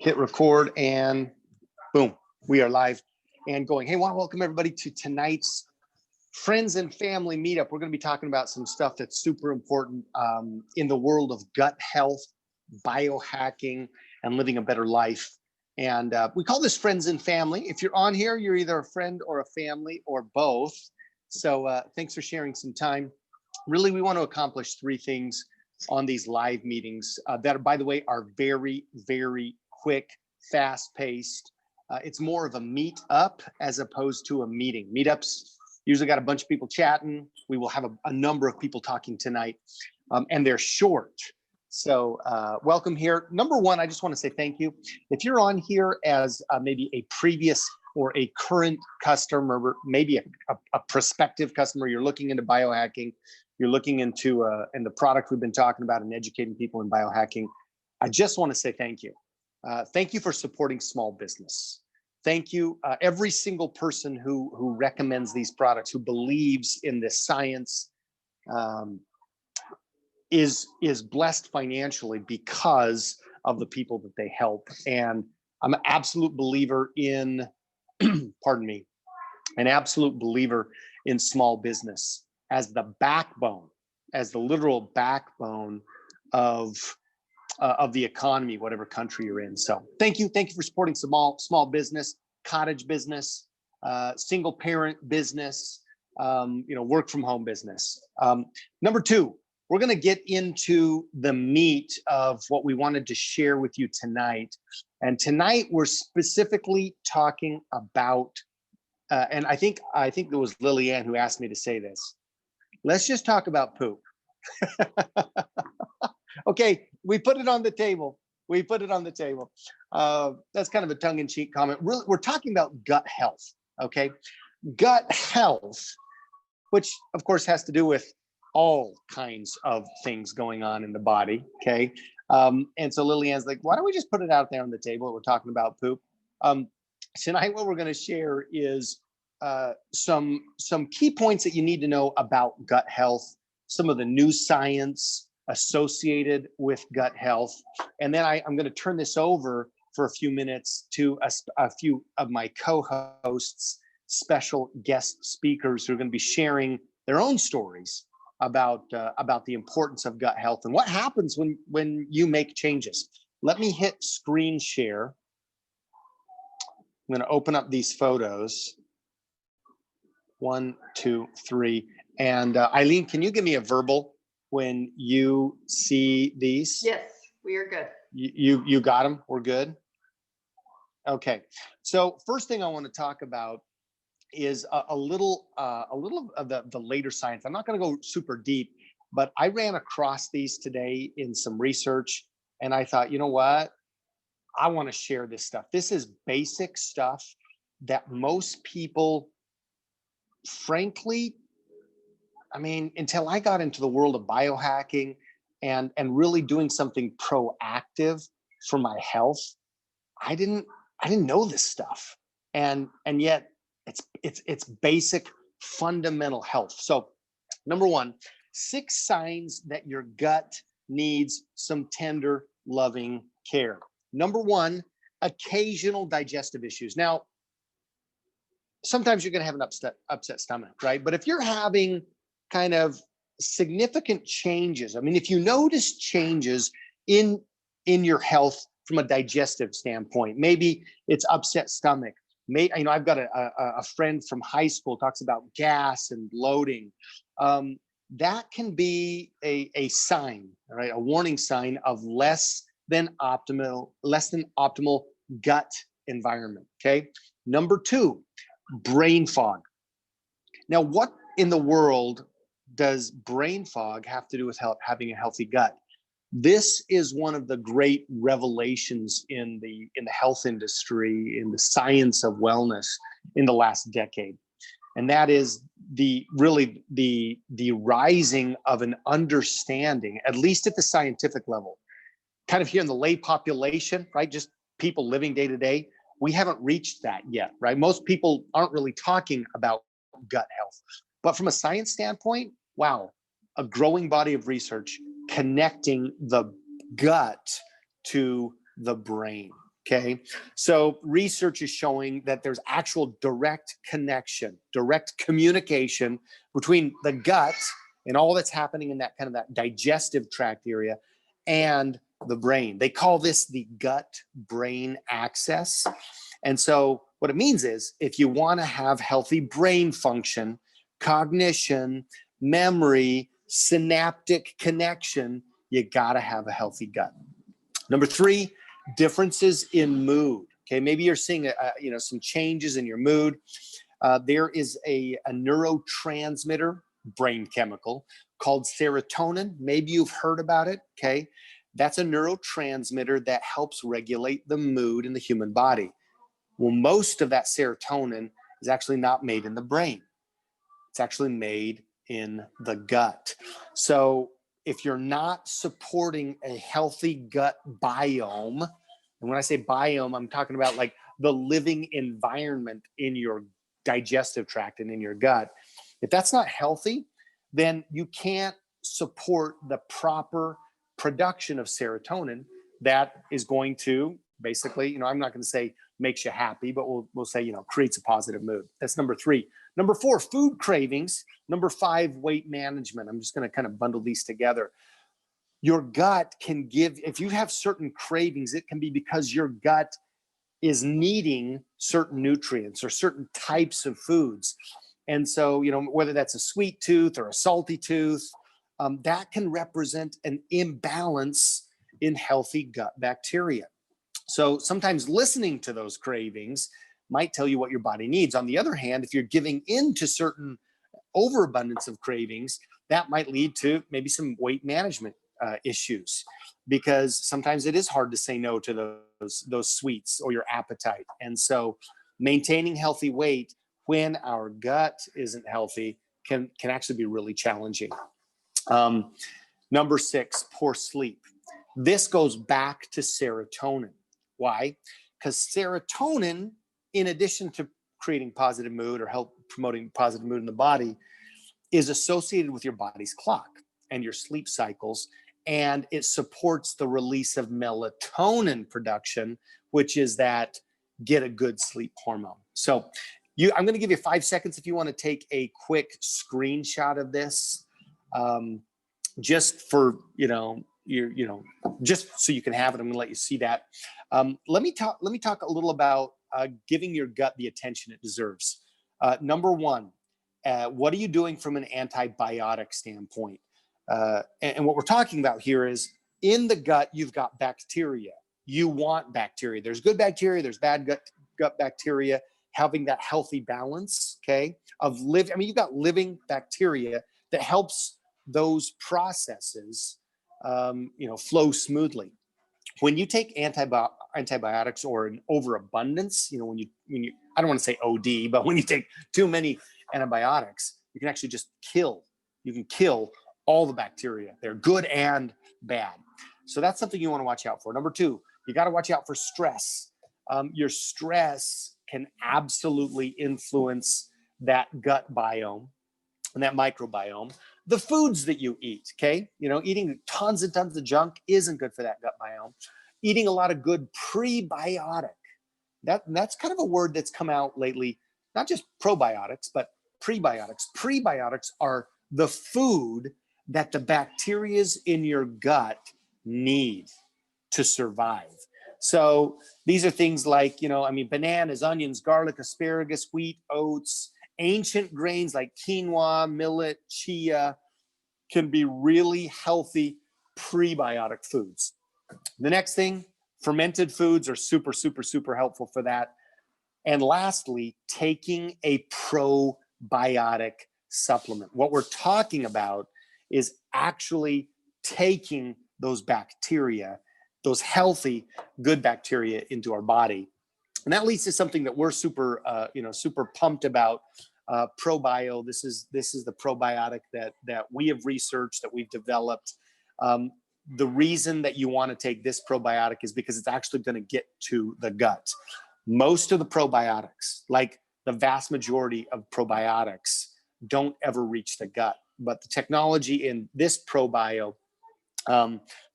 hit record, and boom, we are live and going. Hey, I want to welcome everybody to tonight's Friends and Family Meetup. We're going to be talking about some stuff that's super important in the world of gut health, biohacking, and living a better life. And we call this Friends and Family. If you're on here, you're either a friend or a family or both. So thanks for sharing some time. Really, we want to accomplish three things on these live meetings that, by the way, are very, very quick, fast-paced. It's more of a meet up as opposed to a meeting. Meetups usually got a bunch of people chatting. We will have a number of people talking tonight, and they're short. So welcome here. Number one, I just want to say thank you. If you're on here as maybe a previous or a current customer, maybe a prospective customer, you're looking into biohacking, you're looking into and the product we've been talking about and educating people in biohacking, I just want to say thank you. Thank you for supporting small business. Thank you, every single person who recommends these products, who believes in this science, is blessed financially because of the people that they help. And I'm an absolute believer in, pardon me, an absolute believer in small business as the backbone, as the literal backbone of the economy, whatever country you're in. So thank you for supporting small business, cottage business, single parent business, work from home business. Number two, we're going to get into the meat of what we wanted to share with you tonight. And tonight we're specifically talking about, and I think it was Lillian who asked me to say this. Let's just talk about poop. Okay, we put it on the table. That's kind of a tongue-in-cheek comment. Really, we're talking about gut health, okay? Gut health, which of course has to do with all kinds of things going on in the body, okay? And so Lillian's like, why don't we just put it out there on the table? We're talking about poop. Tonight, what we're going to share is some key points that you need to know about gut health, some of the new science associated with gut health. And then I'm going to turn this over for a few minutes to a few of my co-hosts, special guest speakers who are going to be sharing their own stories about the importance of gut health and what happens when you make changes. Let me hit screen share. I'm going to open up these photos. 1, 2, 3. And Eileen, can you give me a verbal when you see these? Yes, we are good. You got them? We're good? Okay. So first thing I want to talk about is a little of the later science. I'm not going to go super deep, but I ran across these today in some research, and I thought, you know what? I want to share this stuff. This is basic stuff that most people, frankly, I mean, until I got into the world of biohacking and really doing something proactive for my health, I didn't know this stuff. And yet it's basic fundamental health. So number one, 6 signs that your gut needs some tender, loving care. Number one, occasional digestive issues. Now, sometimes you're going to have an upset stomach, right? But if you're having kind of significant changes, I mean, if you notice changes in your health from a digestive standpoint, maybe it's upset stomach. I've got a friend from high school talks about gas and bloating. That can be a sign, right? A warning sign of less than optimal gut environment. Okay. Number 2, brain fog. Now, what in the world does brain fog have to do with having a healthy gut? This is one of the great revelations in the health industry, in the science of wellness in the last decade. And that is the rising of an understanding, at least at the scientific level, kind of here in the lay population, right? Just people living day to day. We haven't reached that yet, right? Most people aren't really talking about gut health. But from a science standpoint, wow, a growing body of research connecting the gut to the brain. Okay, so research is showing that there's actual direct connection, direct communication between the gut and all that's happening in that kind of that digestive tract area and the brain. They call this the gut brain axis. And so what it means is if you want to have healthy brain function, cognition, memory, synaptic connection, you got to have a healthy gut. Number three, differences in mood. Okay, maybe you're seeing some changes in your mood. There is a neurotransmitter, brain chemical called serotonin. Maybe you've heard about it. Okay, that's a neurotransmitter that helps regulate the mood in the human body. Well, most of that serotonin is actually not made in the brain. It's actually made in the gut. So if you're not supporting a healthy gut biome, and when I say biome, I'm talking about like the living environment in your digestive tract and in your gut. If that's not healthy, then you can't support the proper production of serotonin that is going to basically, I'm not going to say makes you happy, but we'll say, creates a positive mood. That's number three. Number four, food cravings. Number five, weight management. I'm just going to kind of bundle these together. Your gut can give, if you have certain cravings, it can be because your gut is needing certain nutrients or certain types of foods. And so, whether that's a sweet tooth or a salty tooth, that can represent an imbalance in healthy gut bacteria. So sometimes listening to those cravings might tell you what your body needs. On the other hand, if you're giving in to certain overabundance of cravings, that might lead to maybe some weight management issues, because sometimes it is hard to say no to those sweets or your appetite. And so maintaining healthy weight when our gut isn't healthy can actually be really challenging. Number six, poor sleep. This goes back to serotonin. Why? Because serotonin, in addition to creating positive mood or help promoting positive mood in the body, is associated with your body's clock and your sleep cycles, and it supports the release of melatonin production, which is that get a good sleep hormone. So I'm going to give you 5 seconds if you want to take a quick screenshot of this, just for just so you can have it. I'm going to let you see that. Let me talk a little about giving your gut the attention it deserves. Number one, what are you doing from an antibiotic standpoint? And what we're talking about here is in the gut, you've got bacteria. You want bacteria. There's good bacteria, there's bad gut bacteria. Having that healthy balance, okay, of you've got living bacteria that helps those processes, flow smoothly. When you take antibiotics or an overabundance, when you I don't want to say OD, but when you take too many antibiotics, you can actually just kill all the bacteria. They're good and bad. So that's something you want to watch out for. Number two, you got to watch out for stress. Your stress can absolutely influence that gut biome and that microbiome. The foods that you eat, okay? Eating tons and tons of junk isn't good for that gut biome. Eating a lot of good prebiotic, that's kind of a word that's come out lately, not just probiotics, but prebiotics. Prebiotics are the food that the bacteria in your gut need to survive. So these are things like, bananas, onions, garlic, asparagus, wheat, oats, ancient grains like quinoa, millet, chia can be really healthy prebiotic foods. The next thing, fermented foods are super, super, super helpful for that. And lastly, taking a probiotic supplement. What we're talking about is actually taking those bacteria, those healthy, good bacteria into our body. And that leads to something that we're super pumped about. ProBio. This is the probiotic that we have researched, that we've developed. The reason that you want to take this probiotic is because it's actually going to get to the gut. Most of the probiotics, like the vast majority of probiotics, don't ever reach the gut. But the technology in this ProBio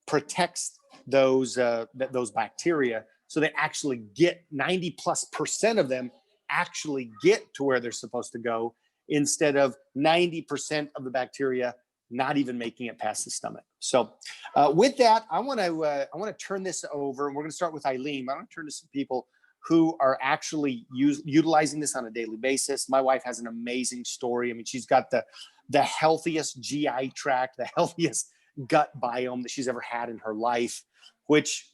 protects those bacteria So they actually get 90+% of them actually get to where they're supposed to go, instead of 90% of the bacteria not even making it past the stomach. So with that, I want to turn this over, and we're going to start with Eileen. I want to turn to some people who are actually utilizing this on a daily basis. My wife has an amazing story. I mean, she's got the healthiest GI tract, the healthiest gut biome that she's ever had in her life, which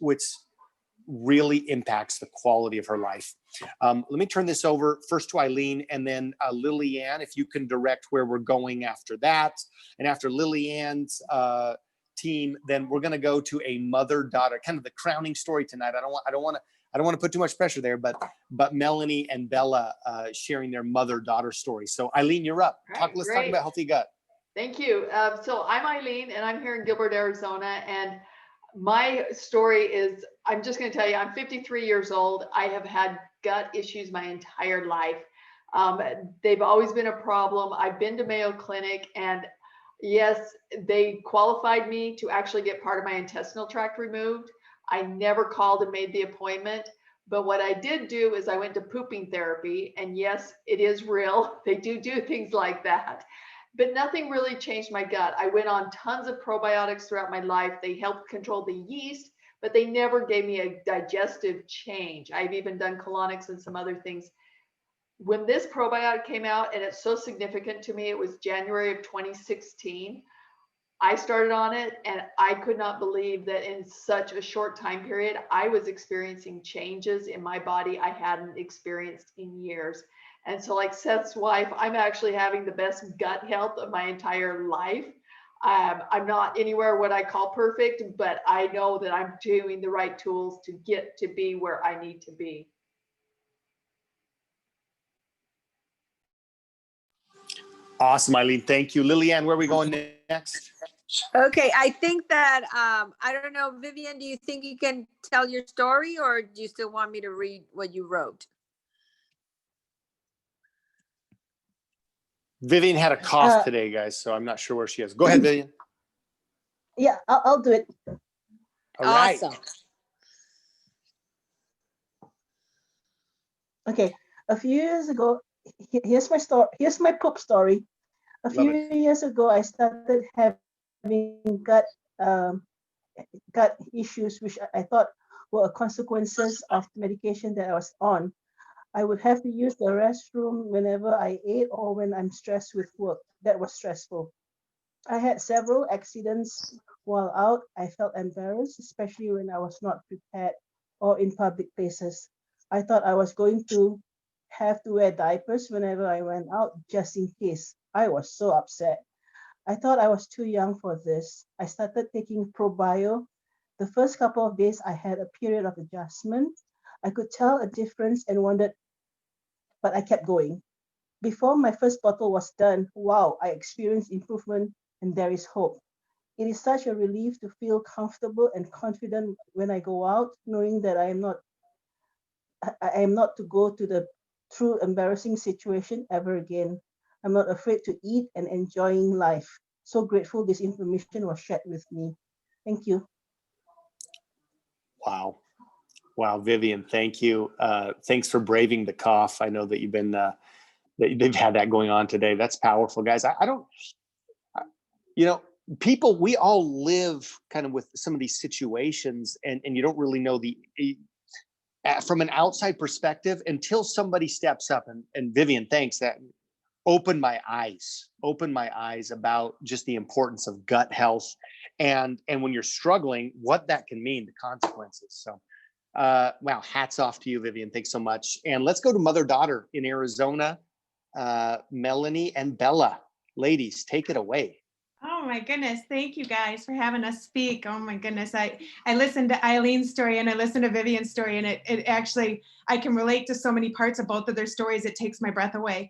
really impacts the quality of her life. Let me turn this over first to Eileen, and then Lillian, if you can direct where we're going after that. And after Lillian's team, then we're going to go to a mother-daughter, kind of the crowning story tonight. I don't want to put too much pressure there, but Melanie and Bella sharing their mother-daughter story. So Eileen, you're up. Let's talk about healthy gut. Thank you. So I'm Eileen, and I'm here in Gilbert, Arizona, and my story is, I'm just going to tell you, I'm 53 years old. I have had gut issues my entire life. They've always been a problem. I've been to Mayo Clinic, and yes, they qualified me to actually get part of my intestinal tract removed. I never called and made the appointment. But what I did do is I went to pooping therapy, and yes, it is real. They do things like that. But nothing really changed my gut. I went on tons of probiotics throughout my life. They helped control the yeast, but they never gave me a digestive change. I've even done colonics and some other things. When this probiotic came out, and it's so significant to me, it was January of 2016. I started on it, and I could not believe that in such a short time period, I was experiencing changes in my body I hadn't experienced in years. And so, like Seth's wife, I'm actually having the best gut health of my entire life. I'm not anywhere what I call perfect, but I know that I'm doing the right tools to get to be where I need to be. Awesome, Eileen. Thank you. Lillian, where are we going next? Okay, I think that, I don't know, Vivian, do you think you can tell your story, or do you still want me to read what you wrote? Vivian had a cough today, guys, so I'm not sure where she is. Go ahead, Vivian. Yeah, I'll do it. All right. Awesome. Okay, a few years ago, here's my story. Here's my poop story. A few years ago, I started having gut issues, which I thought were consequences of the medication that I was on. I would have to use the restroom whenever I ate or when I'm stressed with work. That was stressful. I had several accidents while out. I felt embarrassed, especially when I was not prepared or in public places. I thought I was going to have to wear diapers whenever I went out, just in case. I was so upset. I thought I was too young for this. I started taking ProBio. The first couple of days, I had a period of adjustment. I could tell a difference and wondered, but I kept going. Before my first bottle was done, wow, I experienced improvement, and there is hope. It is such a relief to feel comfortable and confident when I go out, knowing that I am not to go to the true embarrassing situation ever again. I'm not afraid to eat and enjoying life. So grateful this information was shared with me. Thank you. Wow. Wow, Vivian, thank you. Thanks for braving the cough. I know that you've been, that they've had that going on today. That's powerful, guys. I don't, people, we all live kind of with some of these situations, and you don't really know from an outside perspective until somebody steps up. And Vivian, thanks. That opened my eyes about just the importance of gut health, and when you're struggling, what that can mean, the consequences. So wow, hats off to you, Vivian. Thanks so much. And let's go to mother-daughter in Arizona, Melanie and Bella. Ladies, take it away. Oh my goodness. Thank you guys for having us speak. Oh my goodness. I listened to Eileen's story and I listened to Vivian's story, and it actually, I can relate to so many parts of both of their stories. It takes my breath away.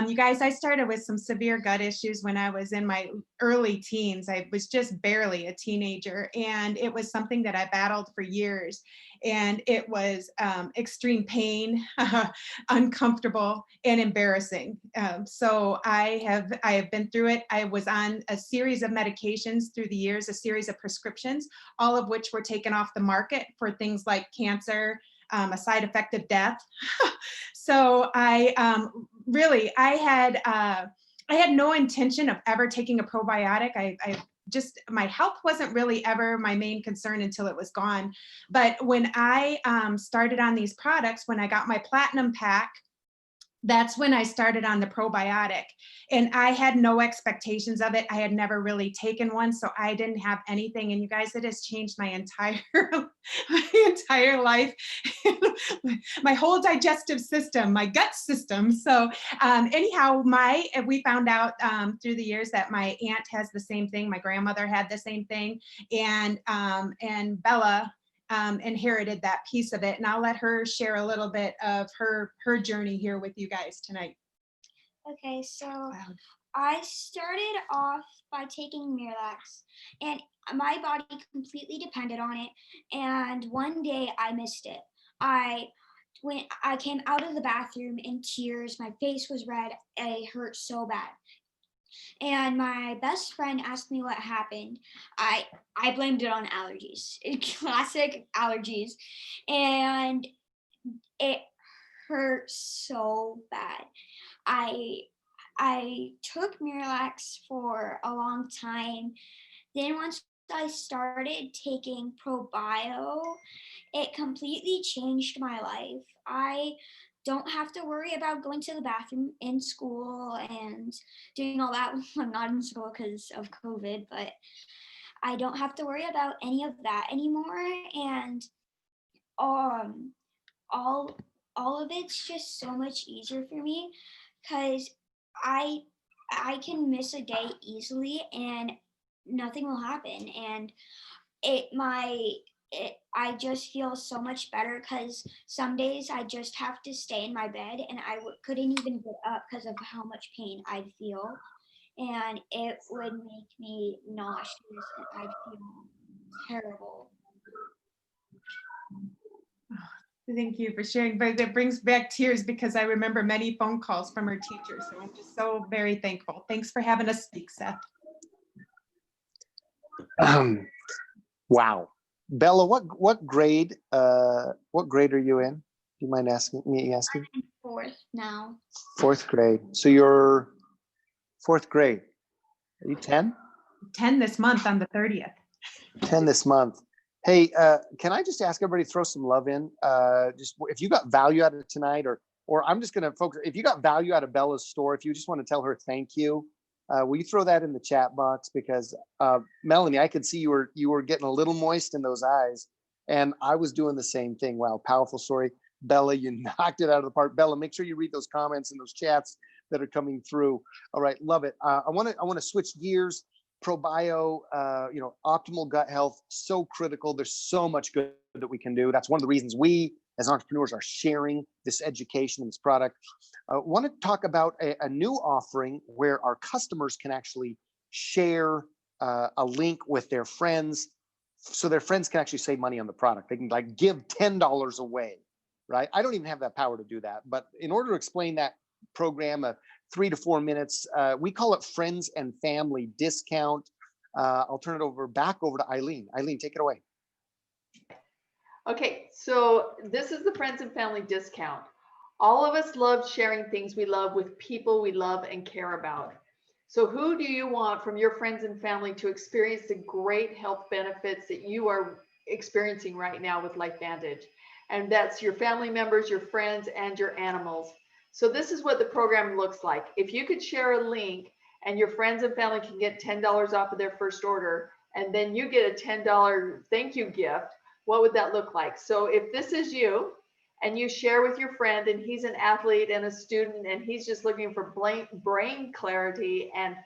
You guys, I started with some severe gut issues when I was in my early teens. I was just barely a teenager, and it was something that I battled for years. And it was extreme pain, uncomfortable, and embarrassing. So I have been through it. I was on a series of medications through the years, a series of prescriptions, all of which were taken off the market for things like cancer, a side effect of death. So I had no intention of ever taking a probiotic. I just, my health wasn't really ever my main concern until it was gone. But when I started on these products, when I got my platinum pack, that's when I started on the probiotic, and I had no expectations of it. I had never really taken one, so I didn't have anything. And you guys, it has changed my entire life, my whole digestive system, my gut system. So anyhow, we found out through the years that my aunt has the same thing. My grandmother had the same thing, and Bella inherited that piece of it. And I'll let her share a little bit of her journey here with you guys tonight. Okay, so I started off by taking Miralax, and my body completely depended on it. And one day I missed it. When I came out of the bathroom in tears, my face was red, it hurt so bad. And my best friend asked me what happened. I blamed it on allergies, classic allergies, and it hurt so bad. I took Miralax for a long time. Then once I started taking ProBio, it completely changed my life. I don't have to worry about going to the bathroom in school and doing all that when I'm not in school because of COVID, but I don't have to worry about any of that anymore. And all of it's just so much easier for me because I can miss a day easily and nothing will happen. And I just feel so much better because some days I just have to stay in my bed and I couldn't even get up because of how much pain I'd feel. And it would make me nauseous and I'd feel terrible. Thank you for sharing, but it brings back tears because I remember many phone calls from her teachers. So I'm just so very thankful. Thanks for having us speak, Seth. Wow. Bella, what grade are you in? Do you mind asking? I'm in 4th now. 4th grade. So you're 4th grade. Are you 10? 10 this month on the 30th. 10 this month. Hey, can I just ask everybody to throw some love in? Just if you got value out of it tonight, or I'm just going to focus. If you got value out of Bella's store, if you just want to tell her thank you, will you throw that in the chat box? Because Melanie, I could see you were getting a little moist in those eyes, and I was doing the same thing. Wow, powerful story, Bella. You knocked it out of the park. Bella, make sure you read those comments and those chats that are coming through. All right, love it. I want to switch gears. ProBio, optimal gut health, so critical. There's so much good that we can do. That's one of the reasons we as entrepreneurs are sharing this education and this product. Want to talk about a new offering where our customers can actually share a link with their friends, so their friends can actually save money on the product. They can like give $10 away, right? I don't even have that power to do that. But in order to explain that program, 3 to 4 minutes, we call it friends and family discount. I'll turn it back over to Eileen. Eileen, take it away. Okay, so this is the friends and family discount. All of us love sharing things we love with people we love and care about. So who do you want from your friends and family to experience the great health benefits that you are experiencing right now with LifeVantage? And that's your family members, your friends, and your animals. So this is what the program looks like. If you could share a link and your friends and family can get $10 off of their first order, and then you get a $10 thank you gift, what would that look like? So if this is you and you share with your friend and he's an athlete and a student and he's just looking for brain clarity and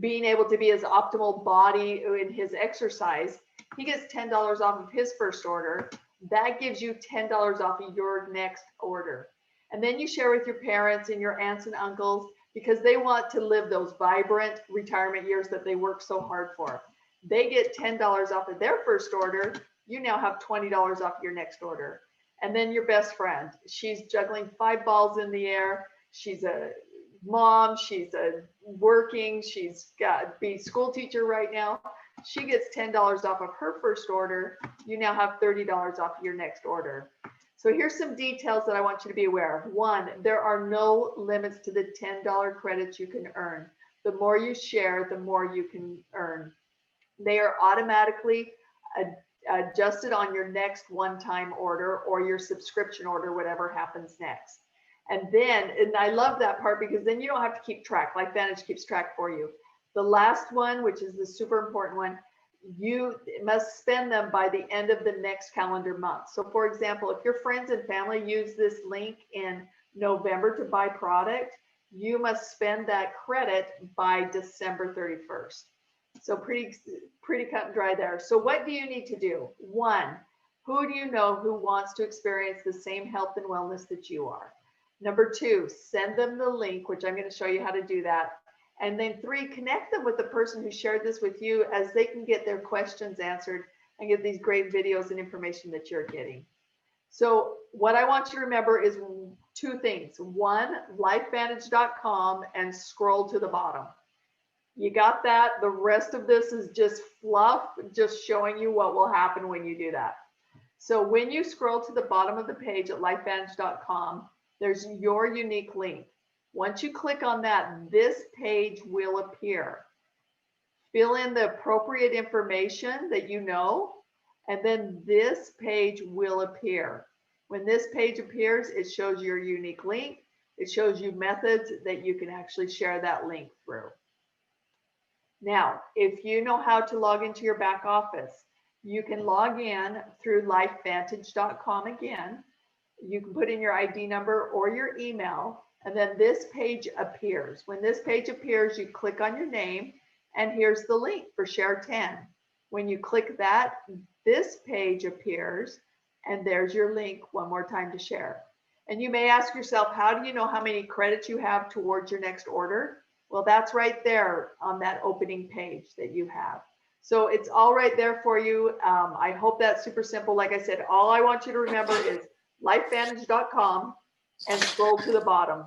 being able to be his optimal body in his exercise, he gets $10 off of his first order. That gives you $10 off of your next order. And then you share with your parents and your aunts and uncles because they want to live those vibrant retirement years that they work so hard for. They get $10 off of their first order. You now have $20 off your next order. And then your best friend, she's juggling 5 balls in the air. She's a mom, she's working, she's got to be school teacher right now. She gets $10 off of her first order. You now have $30 off your next order. So here's some details that I want you to be aware of. One, there are no limits to the $10 credits you can earn. The more you share, the more you can earn. They are automatically adjusted on your next one-time order or your subscription order, whatever happens next. And then, and I love that part because then you don't have to keep track. LifeVantage keeps track for you. The last one, which is the super important one, you must spend them by the end of the next calendar month. So for example, if your friends and family use this link in November to buy product, you must spend that credit by December 31st. So pretty cut and dry there. So what do you need to do? One, who do you know who wants to experience the same health and wellness that you are? Number two, send them the link, which I'm going to show you how to do that. And then three, connect them with the person who shared this with you as they can get their questions answered and get these great videos and information that you're getting. So what I want you to remember is two things. One, lifevantage.com, and scroll to the bottom. You got that? The rest of this is just fluff, just showing you what will happen when you do that. So when you scroll to the bottom of the page at lifevantage.com, there's your unique link. Once you click on that, this page will appear. Fill in the appropriate information that you know, and then this page will appear. When this page appears, it shows your unique link. It shows you methods that you can actually share that link through. Now, if you know how to log into your back office, you can log in through lifevantage.com again. You can put in your ID number or your email, and then this page appears. When this page appears, you click on your name, and here's the link for Share 10. When you click that, this page appears, and there's your link one more time to share. And you may ask yourself, how do you know how many credits you have towards your next order? Well, that's right there on that opening page that you have. So it's all right there for you. I hope that's super simple. Like I said, all I want you to remember is lifevantage.com and scroll to the bottom.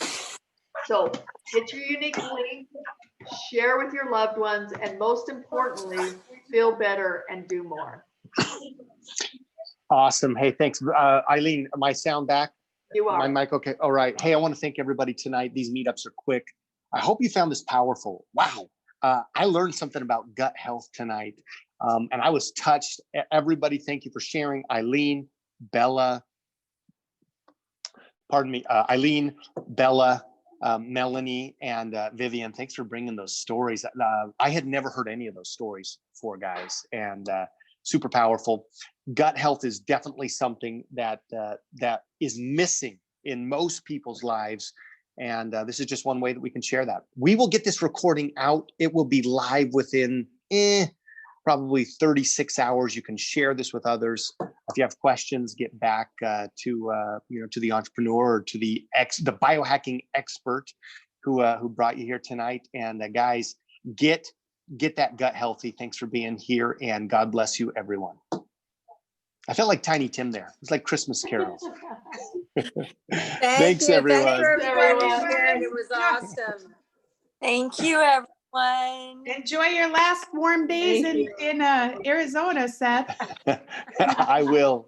So get your unique link, share with your loved ones, and most importantly, feel better and do more. Awesome. Hey, thanks. Eileen, my sound back? You are. My mic okay? All right. Hey, I want to thank everybody tonight. These meetups are quick. I hope you found this powerful. Wow. I learned something about gut health tonight, and I was touched. Everybody, thank you for sharing. Eileen, Bella, pardon me, Eileen, Bella, Melanie, and Vivian, thanks for bringing those stories. I had never heard any of those stories before, guys, and super powerful. Gut health is definitely something that that is missing in most people's lives. And this is just one way that we can share that. We will get this recording out. It will be live within probably 36 hours. You can share this with others. If you have questions, get back to to the entrepreneur or to the biohacking expert who brought you here tonight. And guys, get that gut healthy. Thanks for being here, and God bless you, everyone. I felt like Tiny Tim there. It's like Christmas carols. Thanks, everyone. Thanks for everyone Everyone. who shared. It was awesome. Thank you, everyone. Enjoy your last warm days in Arizona, Seth. I will.